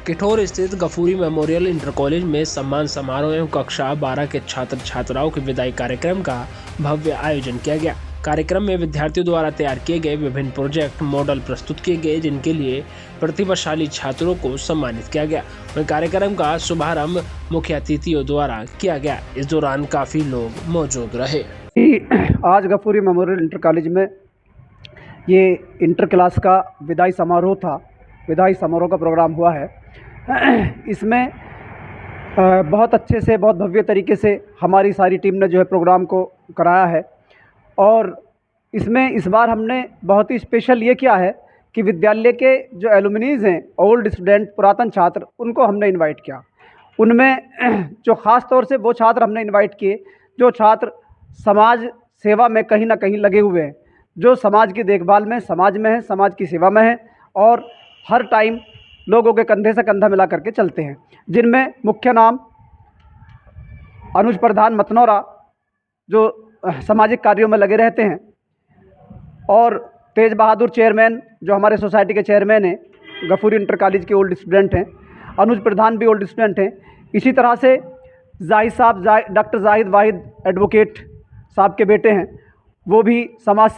किठौर स्थित गफूरी memorial inter college में सम्मान समारोह एवं कक्षा 12 के छात्र छात्राओं के विदाई कार्यक्रम का भव्य आयोजन किया गया। कार्यक्रम में विद्यार्थियों द्वारा तैयार किए गए विभिन्न प्रोजेक्ट मॉडल प्रस्तुत किए गए, जिनके लिए प्रतिभाशाली छात्रों को सम्मानित किया गया। वहीं कार्यक्रम का शुभारंभ मुख्य अतिथियों द्वारा किया गया। इस दौरान काफी लोग मौजूद रहे। आज गफूरी मेमोरियल इंटर कॉलेज में ये इंटर क्लास का विदाई समारोह था। विदाई समारोह का प्रोग्राम हुआ है। इसमें बहुत अच्छे से, बहुत भव्य तरीके से हमारी सारी टीम ने जो है प्रोग्राम को कराया है। और इसमें इस बार हमने बहुत ही स्पेशल ये किया है कि विद्यालय के जो एलुमनीज़ हैं, ओल्ड स्टूडेंट, पुरातन छात्र, उनको हमने इनवाइट किया। उनमें जो ख़ास तौर से वो छात्र हमने इनवाइट किए जो छात्र समाज सेवा में कहीं ना कहीं लगे हुए हैं, जो समाज की देखभाल में, समाज में है, समाज की सेवा में है और हर टाइम लोगों के कंधे से कंधा मिला करके चलते हैं। जिनमें मुख्य नाम अनुज प्रधान मतनौरा, जो सामाजिक कार्यों में लगे रहते हैं, और तेज बहादुर चेयरमैन, जो हमारे सोसाइटी के चेयरमैन हैं, गफूरी इंटर कॉलेज के ओल्ड स्टूडेंट हैं। अनुज प्रधान भी ओल्ड स्टूडेंट हैं। इसी तरह से जाहिद साहब, डॉक्टर जाहिद वाहिद एडवोकेट साहब के बेटे हैं, वो भी समाज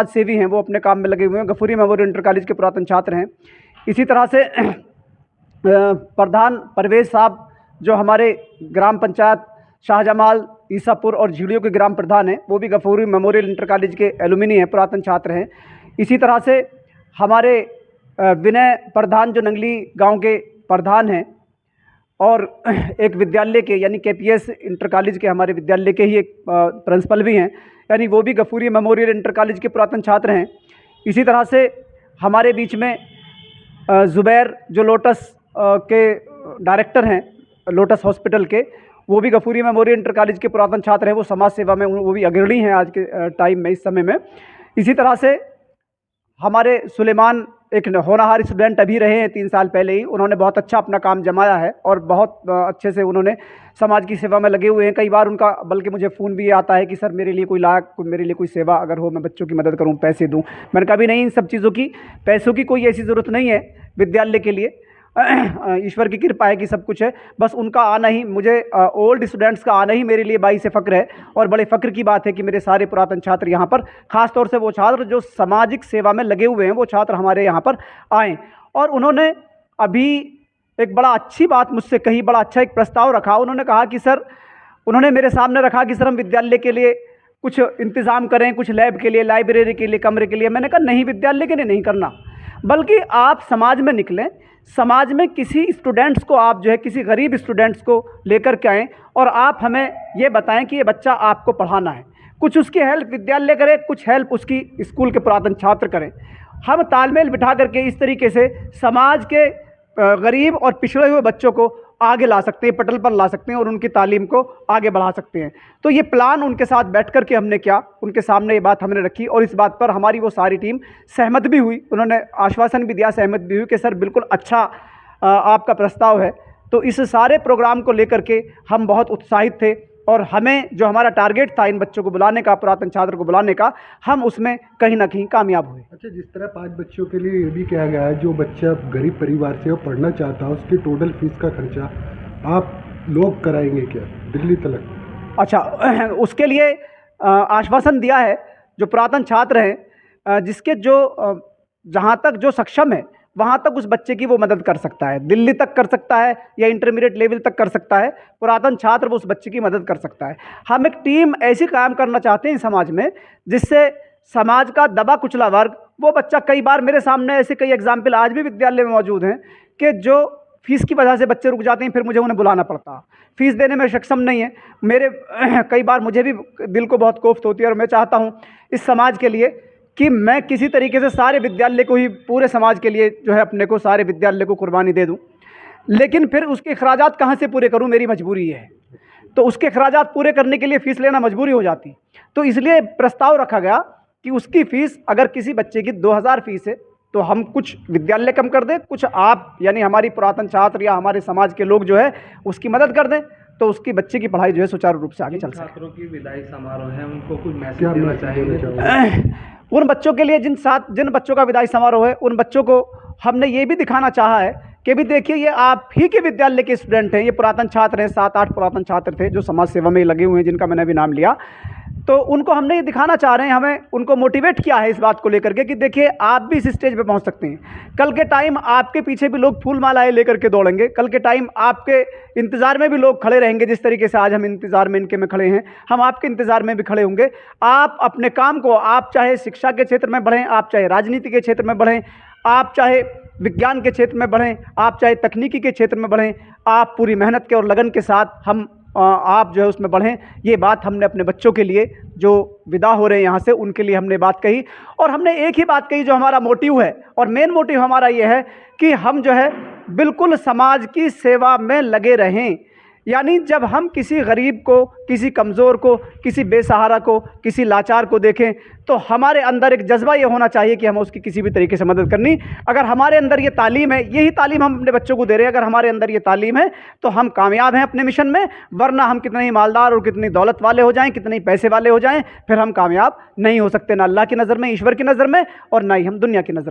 सेवी हैं, वो अपने काम में लगे हुए हैं। गफूरी मेमोरियल इंटर कॉलेज के पुरातन छात्र हैं। इसी तरह से प्रधान परवेज़ साहब, जो हमारे ग्राम पंचायत शाहजमाल, ईसापुर और झीड़ियों के ग्राम प्रधान हैं, वो भी गफूरी मेमोरियल इंटर कॉलेज के एलुमिनी हैं, पुरातन छात्र हैं। इसी तरह से हमारे विनय प्रधान, जो नंगली गांव के प्रधान हैं और एक विद्यालय के यानी केपीएस इंटर कॉलेज के हमारे विद्यालय के ही एक प्रिंसिपल भी हैं, यानी वो भी गफूरी मेमोरियल इंटर कॉलेज के पुरातन छात्र हैं। इसी तरह से हमारे बीच में ज़ुबैर, जो लोटस के डायरेक्टर हैं, लोटस हॉस्पिटल के, वो भी गफूरी मेमोरियल इंटर कॉलेज के पुरातन छात्र हैं। वो समाज सेवा में वो भी अग्रणी हैं आज के टाइम में, इस समय में। इसी तरह से हमारे सुलेमान एक होनहार स्टूडेंट अभी रहे हैं 3 साल पहले ही। उन्होंने बहुत अच्छा अपना काम जमाया है और बहुत अच्छे से उन्होंने समाज की सेवा में लगे हुए हैं। कई बार उनका बल्कि मुझे फ़ोन भी आता है कि सर मेरे लिए कोई लायक, मेरे लिए कोई सेवा अगर हो, मैं बच्चों की मदद करूं, पैसे दूं। मैंने कहा भी नहीं, इन सब चीज़ों की, पैसों की कोई ऐसी ज़रूरत नहीं है विद्यालय के लिए। ईश्वर की कृपा है कि सब कुछ है। बस उनका आना ही, मुझे ओल्ड स्टूडेंट्स का आना ही मेरे लिए बाई से फ़ख्र है। और बड़े फ़ख्र की बात है कि मेरे सारे पुरातन छात्र यहाँ पर, ख़ास तौर से वो छात्र जो सामाजिक सेवा में लगे हुए हैं, वो छात्र हमारे यहाँ पर आए। और उन्होंने अभी एक बड़ा अच्छी बात मुझसे कही, बड़ा अच्छा एक प्रस्ताव रखा। उन्होंने कहा कि सर, उन्होंने मेरे सामने रखा कि सर हम विद्यालय के लिए कुछ इंतज़ाम करें, कुछ लैब के लिए, लाइब्रेरी के लिए, कमरे के लिए। मैंने कहा नहीं, विद्यालय के लिए नहीं करना, बल्कि आप समाज में निकलें, समाज में किसी स्टूडेंट्स को आप जो है, किसी गरीब स्टूडेंट्स को लेकर के आएँ और आप हमें ये बताएं कि ये बच्चा आपको पढ़ाना है। कुछ उसकी हेल्प विद्यालय करे, कुछ हेल्प उसकी स्कूल के पुरातन छात्र करें। हम तालमेल बिठा करके इस तरीके से समाज के गरीब और पिछड़े हुए बच्चों को आगे ला सकते हैं, पटल पर ला सकते हैं और उनकी तालीम को आगे बढ़ा सकते हैं। तो ये प्लान उनके साथ बैठ कर के हमने किया, उनके सामने ये बात हमने रखी और इस बात पर हमारी वो सारी टीम सहमत भी हुई। उन्होंने आश्वासन भी दिया, सहमत भी हुई कि सर बिल्कुल अच्छा आपका प्रस्ताव है। तो इस सारे प्रोग्राम को लेकर के हम बहुत उत्साहित थे और हमें जो हमारा टारगेट था इन बच्चों को बुलाने का, पुरातन छात्र को बुलाने का, हम उसमें कहीं ना कहीं कामयाब हुए। अच्छा, जिस तरह 5 बच्चों के लिए ये भी कहा गया है, जो बच्चा गरीब परिवार से पढ़ना चाहता है, उसकी टोटल फीस का खर्चा आप लोग कराएंगे क्या दिल्ली तक? अच्छा, उसके लिए आश्वासन दिया है। जो पुरातन छात्र हैं, जिसके जो जहाँ तक जो सक्षम है, वहाँ तक उस बच्चे की वो मदद कर सकता है। दिल्ली तक कर सकता है या इंटरमीडिएट लेवल तक कर सकता है। पुरातन छात्र वो उस बच्चे की मदद कर सकता है। हम एक टीम ऐसी कायम करना चाहते हैं समाज में, जिससे समाज का दबा कुचला वर्ग, वो बच्चा, कई बार मेरे सामने ऐसे कई एग्जाम्पल आज भी विद्यालय में मौजूद हैं कि जो फीस की वजह से बच्चे रुक जाते हैं, फिर मुझे उन्हें बुलाना पड़ता। फीस देने में सक्षम नहीं है। मेरे कई बार मुझे भी दिल को बहुत कोफ्त होती है और मैं चाहता हूँ इस समाज के लिए कि मैं किसी तरीके से सारे विद्यालय को ही, पूरे समाज के लिए जो है अपने को, सारे विद्यालय को कुर्बानी दे दूं। लेकिन फिर उसके अखराजात कहाँ से पूरे करूं, मेरी मजबूरी है। तो उसके अखराजात पूरे करने के लिए फ़ीस लेना मजबूरी हो जाती। तो इसलिए प्रस्ताव रखा गया कि उसकी फ़ीस, अगर किसी बच्चे की 2000 फ़ीस है, तो हम कुछ विद्यालय कम कर दें, कुछ आप यानी हमारी पुरातन छात्र या हमारे समाज के लोग जो है उसकी मदद कर दें, तो उसकी बच्चे की पढ़ाई जो है सुचारू रूप से आगे चल सके। छात्रों की विदाई समारोह है, उनको कुछ मैसेज देना चाहेंगे? उन बच्चों के लिए जिन बच्चों का विदाई समारोह है, उन बच्चों को हमने ये भी दिखाना चाहा है कि भी देखिए ये आप ही के विद्यालय के स्टूडेंट हैं, ये पुरातन छात्र हैं, 7-8 पुरातन छात्र थे जो समाज सेवा में लगे हुए हैं, जिनका मैंने अभी नाम लिया। तो उनको हमने ये दिखाना चाह रहे हैं, हमें उनको मोटिवेट किया है इस बात को लेकर के कि देखिए आप भी इस स्टेज पे पहुंच सकते हैं। कल के टाइम आपके पीछे भी लोग फूल मालाएं लेकर के दौड़ेंगे, कल के टाइम आपके इंतज़ार में भी लोग खड़े रहेंगे। जिस तरीके से आज हम इंतज़ार में इनके में खड़े हैं, हम आपके इंतज़ार में भी खड़े होंगे। आप अपने काम को, आप चाहे शिक्षा के क्षेत्र में बढ़ें, आप चाहे राजनीति के क्षेत्र में बढ़ें, आप चाहे विज्ञान के क्षेत्र में बढ़ें, आप चाहे तकनीकी के क्षेत्र में बढ़ें, आप पूरी मेहनत के और लगन के साथ आप जो है उसमें बढ़ें। ये बात हमने अपने बच्चों के लिए जो विदा हो रहे हैं यहाँ से, उनके लिए हमने बात कही। और हमने एक ही बात कही जो हमारा मोटिव है, और मेन मोटिव हमारा ये है कि हम जो है बिल्कुल समाज की सेवा में लगे रहें। यानी जब हम किसी गरीब को, किसी कमज़ोर को, किसी बेसहारा को, किसी लाचार को देखें तो हमारे अंदर एक जज्बा ये होना चाहिए कि हमें उसकी किसी भी तरीके से मदद करनी। अगर हमारे अंदर ये तालीम है, यही तालीम हम अपने बच्चों को दे रहे हैं, अगर हमारे अंदर ये तालीम है तो हम कामयाब हैं अपने मिशन में। वरना हम कितने ही मालदार और कितनी दौलत वाले हो जाएं, कितने ही पैसे वाले हो जाएं, फिर हम कामयाब नहीं हो सकते, ना अल्लाह की नज़र में, ईश्वर की नज़र में, और ना ही हम दुनिया की नज़र में।